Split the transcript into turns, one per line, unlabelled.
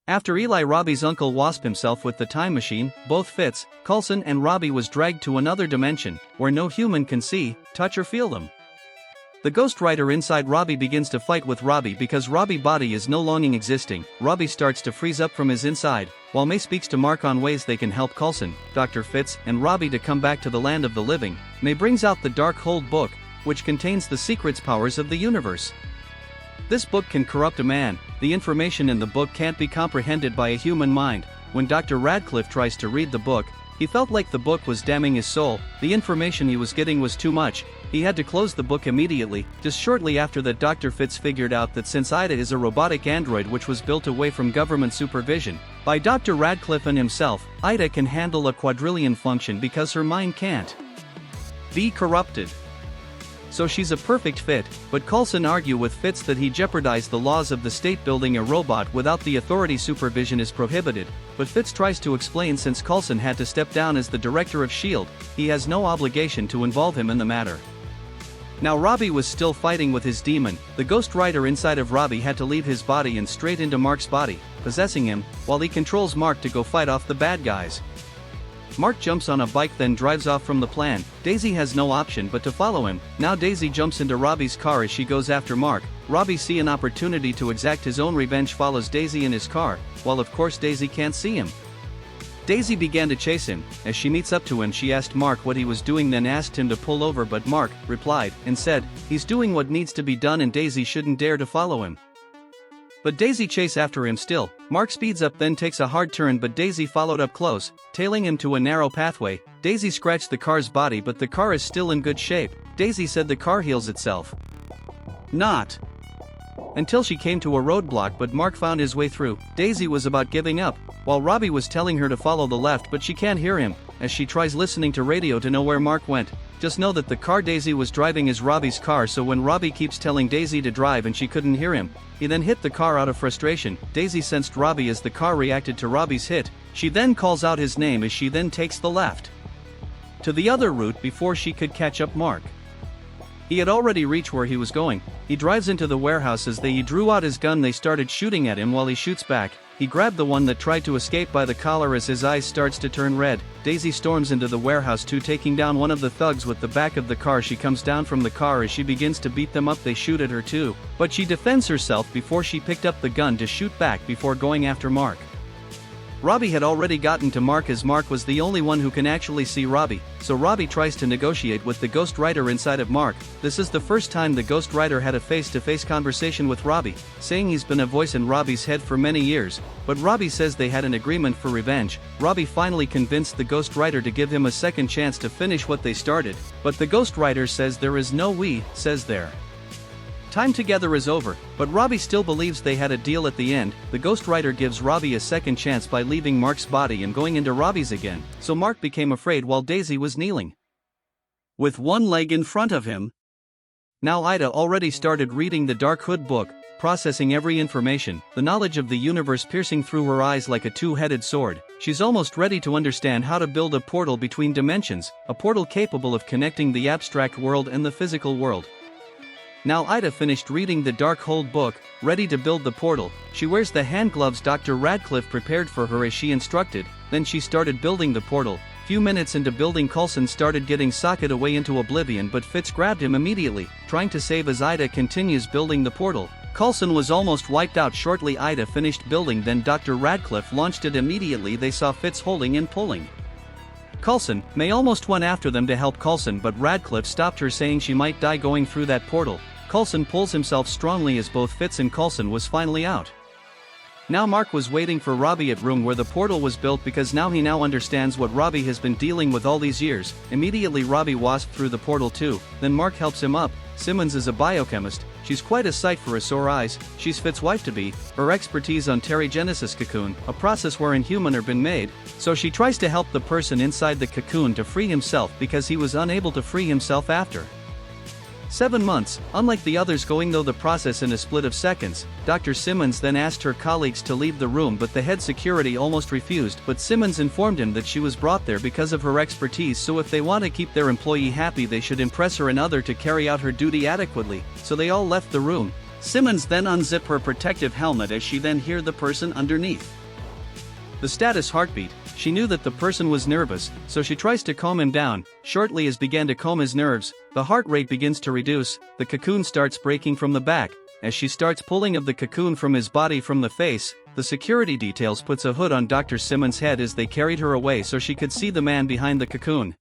After Eli Robbie's uncle Wasp himself with the time machine, both Fitz, Coulson and Robbie was dragged to another dimension, where no human can see, touch or feel them. The Ghost Rider inside Robbie begins to fight with Robbie because Robbie's body is no longer existing. Robbie starts to freeze up from his inside, while May speaks to Mark on ways they can help Coulson, Dr. Fitz, and Robbie to come back to the land of the living. May brings out the Darkhold book, which contains the secrets powers of the universe. This book can corrupt a man. The information in the book can't be comprehended by a human mind. When Dr. Radcliffe tries to read the book, he felt like the book was damning his soul. The information he was getting was too much. He had to close the book immediately. Just shortly after that, Dr. Fitz figured out that since Ida is a robotic android which was built away from government supervision by Dr. Radcliffe and himself, Ida can handle a quadrillion function because her mind can't be corrupted. So she's a perfect fit, but Coulson argue with Fitz that he jeopardized the laws of the state. Building a robot without the authority supervision is prohibited, but Fitz tries to explain since Coulson had to step down as the director of S.H.I.E.L.D., he has no obligation to involve him in the matter. Now Robbie was still fighting with his demon. The Ghost Rider inside of Robbie had to leave his body and straight into Mark's body, possessing him, while he controls Mark to go fight off the bad guys. Mark jumps on a bike then drives off from the plan. Daisy has no option but to follow him. Now Daisy jumps into Robbie's car as she goes after Mark. Robbie, see an opportunity to exact his own revenge, follows Daisy in his car, while of course Daisy can't see him. Daisy began to chase him. As she meets up to him, she asked Mark what he was doing, then asked him to pull over, but Mark replied and said he's doing what needs to be done and Daisy shouldn't dare to follow him. But Daisy chase after him still. Mark speeds up then takes a hard turn, but Daisy followed up close, tailing him to a narrow pathway. Daisy scratched the car's body, but the car is still in good shape. Daisy said the car heals itself. Not until she came to a roadblock, but Mark found his way through. Daisy was about giving up, while Robbie was telling her to follow the left, but she can't hear him, as she tries listening to radio to know where Mark went. Just know that the car Daisy was driving is Robbie's car, so when Robbie keeps telling Daisy to drive and she couldn't hear him, he then hit the car out of frustration. Daisy sensed Robbie as the car reacted to Robbie's hit. She then calls out his name as she then takes the left to the other route before she could catch up Mark. He had already reached where he was going. He drives into the warehouse. As he drew out his gun, they started shooting at him while he shoots back. He grabbed the one that tried to escape by the collar as his eyes starts to turn red. Daisy storms into the warehouse too, taking down one of the thugs with the back of the car. She comes down from the car as she begins to beat them up. They shoot at her too, but she defends herself before she picked up the gun to shoot back before going after Mark. Robbie had already gotten to Mark as Mark was the only one who can actually see Robbie, so Robbie tries to negotiate with the Ghost Rider inside of Mark. This is the first time the Ghost Rider had a face-to-face conversation with Robbie, saying he's been a voice in Robbie's head for many years, but Robbie says they had an agreement for revenge. Robbie finally convinced the Ghost Rider to give him a second chance to finish what they started, but the Ghost Rider says there is no we, says there. Time together is over, but Robbie still believes they had a deal at the end. The Ghost Rider gives Robbie a second chance by leaving Mark's body and going into Robbie's again, so Mark became afraid while Daisy was kneeling with one leg in front of him. Now Ida already started reading the Darkhold book, processing every information, the knowledge of the universe piercing through her eyes like a two-headed sword. She's almost ready to understand how to build a portal between dimensions, a portal capable of connecting the abstract world and the physical world. Now Ida finished reading the Darkhold book, ready to build the portal. She wears the hand gloves Dr. Radcliffe prepared for her as she instructed, then she started building the portal. Few minutes into building, Coulson started getting socked away into oblivion, but Fitz grabbed him immediately, trying to save as Ida continues building the portal. Coulson was almost wiped out shortly Ida finished building, then Dr. Radcliffe launched it immediately. They saw Fitz holding and pulling Coulson. May almost went after them to help Coulson, but Radcliffe stopped her, saying she might die going through that portal. Coulson pulls himself strongly as both Fitz and Coulson was finally out. Now Mark was waiting for Robbie at room where the portal was built, because now he understands what Robbie has been dealing with all these years. Immediately Robbie wasped through the portal too, then Mark helps him up. Simmons is a biochemist. She's quite a sight for a sore eyes. She's Fitz's wife-to-be. Her expertise on Terrigenesis cocoon, a process wherein human are been made, so she tries to help the person inside the cocoon to free himself because he was unable to free himself after 7 months, unlike the others going through the process in a split of seconds. Dr. Simmons then asked her colleagues to leave the room, but the head security almost refused, but Simmons informed him that she was brought there because of her expertise, so if they want to keep their employee happy they should impress her and other to carry out her duty adequately, so they all left the room. Simmons then unzip her protective helmet as she then hear the person underneath. The status heartbeat. She knew that the person was nervous, so she tries to calm him down. Shortly as began to calm his nerves, the heart rate begins to reduce, the cocoon starts breaking from the back. As she starts pulling of the cocoon from his body from the face, the security details puts a hood on Dr. Simmons' head as they carried her away so she could see the man behind the cocoon.